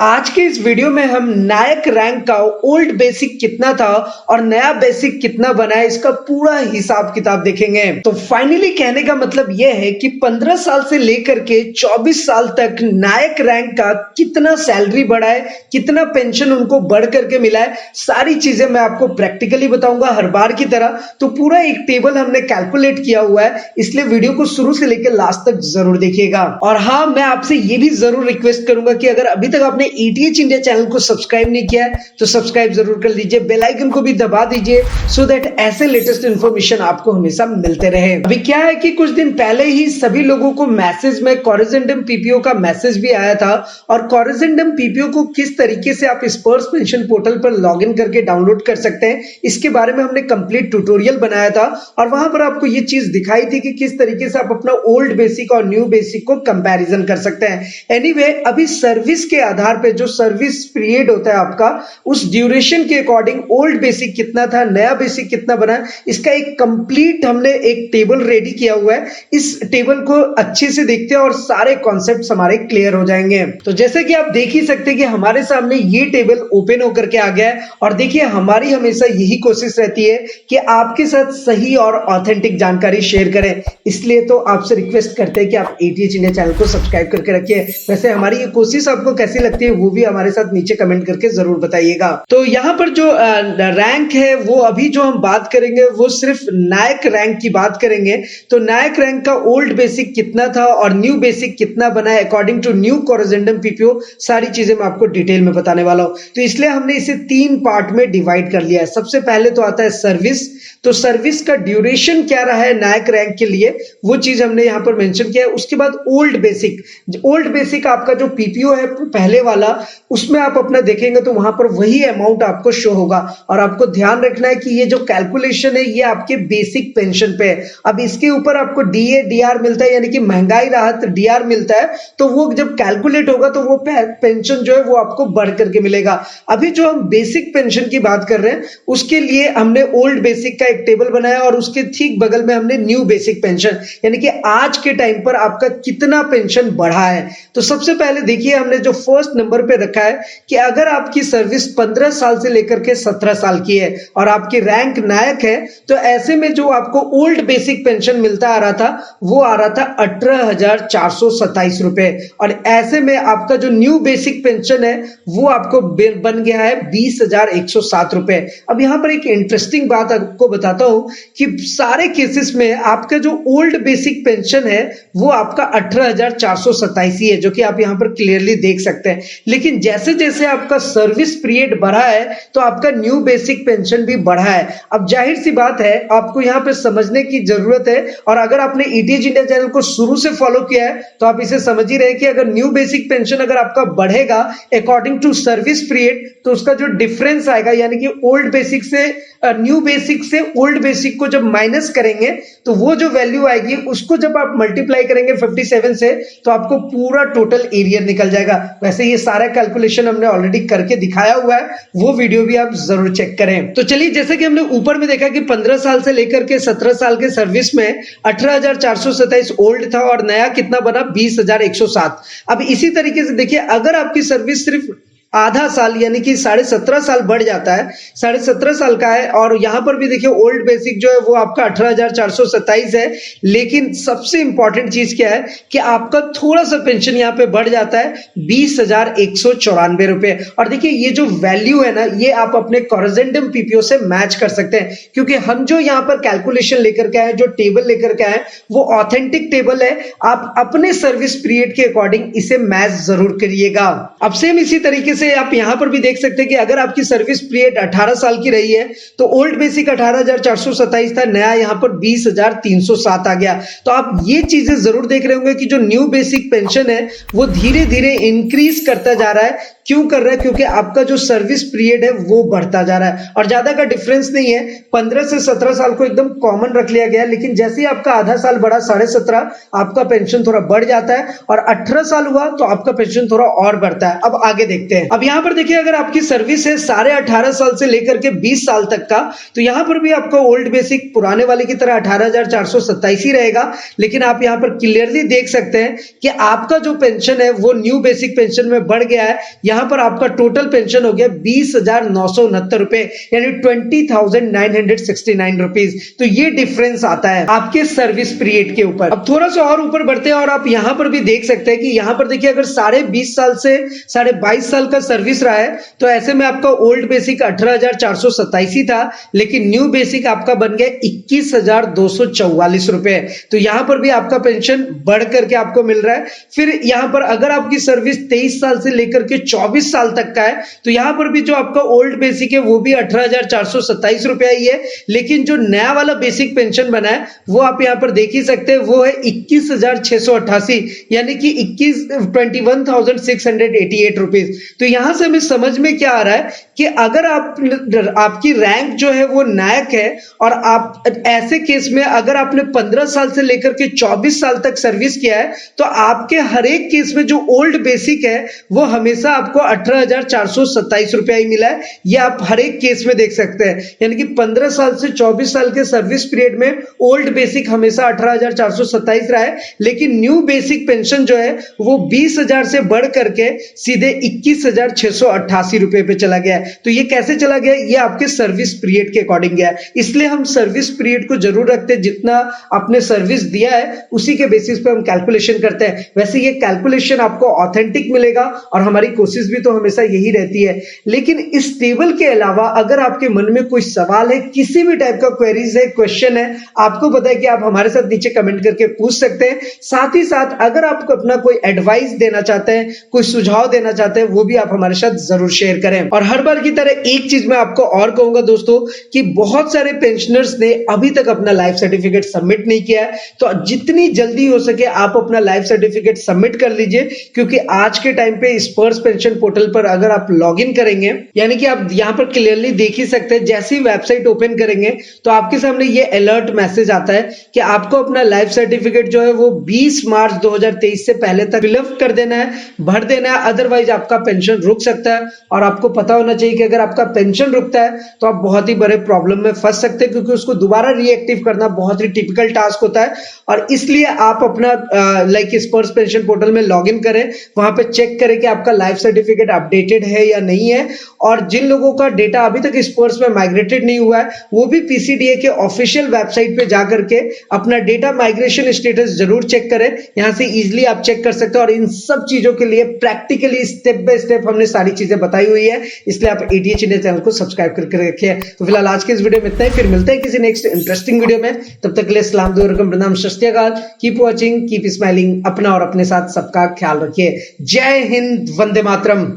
आज के इस वीडियो में हम नायक रैंक का ओल्ड बेसिक कितना था और नया बेसिक कितना बना है इसका पूरा हिसाब किताब देखेंगे। तो फाइनली कहने का मतलब यह है कि 15 साल से लेकर के 24 साल तक नायक रैंक का कितना सैलरी बढ़ा है, कितना पेंशन उनको बढ़ करके मिला है, सारी चीजें मैं आपको प्रैक्टिकली बताऊंगा हर बार की तरह। तो पूरा एक टेबल हमने कैलकुलेट किया हुआ है, इसलिए वीडियो को शुरू से लेकर लास्ट तक जरूर देखिएगा। और हाँ, मैं आपसे ये भी जरूर रिक्वेस्ट करूंगा कि अगर अभी तक आपने एटीएच इंडिया चैनल को सब्सक्राइब नहीं किया है तो सब्सक्राइब जरूर कर लीजिए, बेल आइकन को भी दबा दीजिए सो दैट ऐसे लेटेस्ट इंफॉर्मेशन आपको हमेशा मिलते रहे। अभी क्या है कि कुछ दिन पहले ही सभी लोगों को मैसेज में कॉरिजेंडम पीपीओ का मैसेज भी आया था, और कॉरिजेंडम पीपीओ को किस तरीके से आप स्पर्स पेंशन पोर्टल पर लॉग इन करके डाउनलोड कर सकते हैं इसके बारे में हमने कंप्लीट ट्यूटोरियल बनाया था। और वहां पर आपको ये चीज दिखाई थी कि किस तरीके से आप अपना ओल्ड बेसिक और न्यू बेसिक को कंपैरिजन कर सकते हैं। एनीवे, अभी सर्विस के आधार पे जो सर्विस पीरियड होता है आपका, उस ड्यूरेशन के अकॉर्डिंग ओल्ड बेसिक कितना था, नया बेसिक कितना बना, इसका एक कंप्लीट हमने एक टेबल रेडी किया हुआ है। इस टेबल को अच्छे से देखते हैं और सारे कॉन्सेप्ट्स हमारे क्लियर हो जाएंगे। तो जैसे कि आप देख ही सकते हैं कि हमारे सामने ये टेबल ओपन होकर के आ गया है, और देखिए हमारी हमेशा यही कोशिश रहती है कि आपके साथ सही और ऑथेंटिक जानकारी शेयर करें, इसलिए तो आपसे रिक्वेस्ट करते हैं कि आप एटीएच इंडिया चैनल को सब्सक्राइब करके रखिए। वैसे हमारी ये कोशिश आपको कैसी लगती है वो भी हमारे साथ नीचे कमेंट करके जरूर बताइएगा। तो यहाँ पर जो रैंक है वो अभी जो हम बात करेंगे वो सिर्फ नायक रैंक की बात करेंगे। तो नायक रैंक का ओल्ड बेसिक कितना था और न्यू बेसिक कितना बना है according to new corrigendum PPO, सारी चीजें मैं आपको डिटेल में बताने वाला हूं। तो इसलिए हमने इसे 3 पार्ट में डिवाइड कर लिया है। सबसे पहले तो आता है सर्विस। तो सर्विस का ड्यूरेशन क्या रहा है नायक रैंक के लिए, वो चीज हमने यहां पर मेंशन किया है। उसके बाद ओल्ड बेसिक। ओल्ड बेसिक आपका जो पीपीओ है पहले वाला, उसमें आप अपना देखेंगे तो वहां पर वही अमाउंट आपको शो होगा। और आपको ध्यान रखना है कि ये जो कैलकुलेशन है ये आपके बेसिक पेंशन पे है। अब इसके ऊपर आपको डीए डीआर मिलता है, यानी कि महंगाई राहत डीआर मिलता है, तो वो जब कैलकुलेट होगा तो वो पेंशन जो है वो आपको बढ़ करके मिलेगा। अभी जो हम बेसिक पेंशन की बात कर रहे हैं उसके लिए हमने ओल्ड बेसिक का एक टेबल बनाया, और उसके ठीक बगल में हमने न्यू बेसिक पेंशन, यानी कि आज के टाइम पर आपका कितना पेंशन बढ़ा है। तो सबसे पहले देखिए हमने जो फर्स्ट नंबर पे रखा है कि अगर आपकी सर्विस 15 साल से लेकर के 17 साल की है और आपकी रैंक नायक है, तो ऐसे में जो आपको ओल्ड बेसिक पेंशन मिलता आ रहा था वो आ रहा था 18,427 रुपए, और ऐसे में आपका जो न्यू बेसिक पेंशन है वो आपको बन गया है 20,107 रुपए। अब यहां पर एक इंटरेस्टिंग बात आपको बताता हूं कि सारे केसेस में आपका जो ओल्ड बेसिक पेंशन है वो आपका 18,427 ही है, जो कि आप यहां पर क्लियरली देख सकते हैं। लेकिन जैसे जैसे आपका सर्विस पीरियड बढ़ा है तो आपका न्यू बेसिक पेंशन भी बढ़ा है। अब जाहिर सी बात है आपको यहां पर समझने की जरूरत है, और अगर आपने एटीएच इंडिया चैनल को शुरू से फॉलो किया है तो आप इसे समझ ही रहे कि अगर न्यू बेसिक पेंशन अगर आपका बढ़ेगा अकॉर्डिंग टू सर्विस पीरियड, तो उसका जो डिफरेंस आएगा, यानी कि ओल्ड बेसिक से न्यू बेसिक से ओल्ड बेसिक को जब माइनस करेंगे तो वो जो वैल्यू आएगी उसको जब आप मल्टीप्लाई करेंगे 57 से तो आपको पूरा टोटल एरिया निकल जाएगा। वैसे ये सारा कैलकुलेशन हमने ऑलरेडी करके दिखाया हुआ है, वो वीडियो भी आप जरूर चेक करें। तो चलिए, जैसे कि हमने ऊपर में देखा कि 15 साल से लेकर के 17 साल के सर्विस में 18,427 ओल्ड था और नया कितना बना 20,107। अब इसी तरीके से देखिए अगर आपकी सर्विस सिर्फ आधा साल यानी कि 17.5 साल बढ़ जाता है, 17.5 साल का है, और यहां पर भी देखिए ओल्ड बेसिक जो है वो आपका 18,427 है, लेकिन सबसे इंपॉर्टेंट चीज क्या है कि आपका थोड़ा सा पेंशन यहां पे बढ़ जाता है 20,194 रुपए। और देखिए ये जो वैल्यू है ना, ये आप अपने कॉरिजेंडम पीपीओ से मैच कर सकते हैं, क्योंकि हम जो यहां पर कैलकुलेशन लेकर के आए, जो टेबल लेकर के आए वो ऑथेंटिक टेबल है। आप अपने सर्विस पीरियड के अकॉर्डिंग इसे मैच जरूर करिएगा। अब सेम इसी तरीके से आप यहां पर भी देख सकते हैं कि अगर आपकी सर्विस पीरियड 18 साल की रही है तो ओल्ड बेसिक 18,427 था, नया यहां पर 20,307 आ गया। तो आप ये चीजें जरूर देख रहे होंगे कि जो न्यू बेसिक पेंशन है वो धीरे धीरे इंक्रीज करता जा रहा है। क्यों कर रहा है? क्योंकि आपका जो सर्विस पीरियड है वो बढ़ता जा रहा है, और ज्यादा का डिफरेंस नहीं है। 15 से 17 साल को एकदम कॉमन रख लिया गया, लेकिन जैसे ही आपका आधा साल बढ़ा 17.5, आपका पेंशन थोड़ा बढ़ जाता है, और 18 साल हुआ तो आपका पेंशन थोड़ा और बढ़ता है। अब आगे देखते हैं। अब यहां पर देखिए अगर आपकी सर्विस है 18.5 साल से लेकर के 20 साल तक का, तो यहां पर भी आपका ओल्ड बेसिक पुराने वाले की तरह 18,427 ही रहेगा, लेकिन आप यहां पर क्लियरली देख सकते हैं कि आपका जो पेंशन है वो न्यू बेसिक पेंशन में बढ़ गया है। यहां यहाँ पर आपका टोटल पेंशन हो गया 20,969 रुपए, यानी 20,969 रुपीज। तो ये डिफरेंस आता है आपके सर्विस पीरियड के ऊपर। अब थोड़ा सा और ऊपर बढ़ते हैं और आप यहाँ पर भी देख सकते हैं कि यहाँ पर देखिए अगर 20.5 साल से 22.5 साल का सर्विस रहा है तो ऐसे में आपका ओल्ड बेसिक 18,427 ही था, लेकिन न्यू बेसिक आपका बन गया 21,244 रुपए। तो यहाँ पर भी आपका पेंशन बढ़ करके आपको मिल रहा है। फिर यहाँ पर अगर आपकी सर्विस 23 साल से लेकर के 24 साल तक का है तो यहाँ पर भी जो आपका ओल्ड बेसिक है वो भी 18,427 रुपया ही है, लेकिन जो नया वाला बेसिक पेंशन बना है वो आप यहाँ पर देख ही सकते हैं, वो है 21,688, यानी कि 21,688 रुपीज। तो यहां से हमें समझ में क्या आ रहा है कि अगर आपकी रैंक जो है वो नायक है और आप ऐसे केस में अगर आपने 15 साल से लेकर के 24 साल तक सर्विस किया है तो आपके हर एक केस में जो ओल्ड बेसिक है वो हमेशा आपको 18,427 रुपया ही मिला है। ये आप हर एक केस में देख सकते हैं, यानी कि 15 साल से 24 साल के सर्विस पीरियड में ओल्ड बेसिक हमेशा 18,427 रहा है, लेकिन न्यू बेसिक पेंशन जो है वो 20,000 से बढ़ करके सीधे 21,688 रुपए पे चला गया है। तो ये कैसे चला गया, ये आपके सर्विस पीरियड के अकॉर्डिंग गया है। इसलिए हम सर्विस पीरियड को जरूर रखते हैं, जितना आपने सर्विस दिया है उसी के बेसिस पे हम कैलकुलेशन करते हैं। वैसे ये कैलकुलेशन आपको ऑथेंटिक मिलेगा और हमारी कोशिश भी तो हमेशा यही रहती है। लेकिन इस टेबल के अलावा अगर आपके मन में कोई सवाल है, किसी भी टाइप का क्वेरीज है, क्वेश्चन है, आपको पता है कि आप हमारे साथ नीचे कमेंट करके पूछ सकते हैं। साथ ही साथ अगर आपको अपना कोई एडवाइस देना चाहते हैं, कोई सुझाव देना चाहते हैं, वो भी आप हमारे साथ जरूर शेयर करें। और हर बार की तरह एक चीज मैं आपको और कहूंगा दोस्तों कि बहुत सारे पेंशनर्स ने अभी तक अपना लाइफ सर्टिफिकेट सबमिट नहीं किया है, तो जितनी जल्दी हो सके आप अपना लाइफ सर्टिफिकेट सबमिट कर लीजिए, क्योंकि आज के टाइम पे स्पर्श पेंशन पोर्टल पर अगर आप लॉग इन करेंगे, यानी कि आप यहां पर क्लियरली देख ही सकते हैं, जैसे ही वेबसाइट ओपन करेंगे तो आपके सामने ये अलर्ट मैसेज आता है कि आपको अपना लाइफ सर्टिफिकेट जो है वो 20 मार्च 2023 से पहले तक फिलअप कर देना है, भर देना है, अदरवाइज आपका पेंशन रुक सकता है। और आपको पता होना चाहिए कि अगर आपका पेंशन रुकता है तो आप बहुत ही बड़े प्रॉब्लम में फंस सकते हैं, क्योंकि उसको दोबारा रीएक्टिव करना बहुत ही टिपिकल टास्क होता है। और इसलिए आप अपना स्पर्श पेंशन पोर्टल में लॉग इन करें, वहां पे चेक करें कि आपका लाइफ सर्टिफिकेट अपडेटेड है या नहीं है। और जिन लोगों का डेटा अभी तक स्पर्श में माइग्रेटेड नहीं हुआ है वो भी पीसीडीए के ऑफिशियल वेबसाइट पे जाकर के अपना डेटा माइग्रेशन स्टेटस जरूर चेक करें। यहां से इजीली आप चेक कर सकते हैं और इन सब चीजों के लिए प्रैक्टिकली स्टेप बाय स्टेप हमने सारी चीजें बताई हुई है, इसलिए आप एडीएच इंडिया चैनल को सब्सक्राइब करके रखिए। तो फिलहाल आज के इस वीडियो में इतना ही, फिर मिलते हैं किसी नेक्स्ट इंटरेस्टिंग वीडियो में। तब तक के लिए सलाम दुआ रकम प्रणाम सत श्री अकाल। कीप वॉचिंग, कीप स्माइलिंग, अपना और अपने साथ सबका ख्याल रखिए। जय हिंद, वंदे मातरम।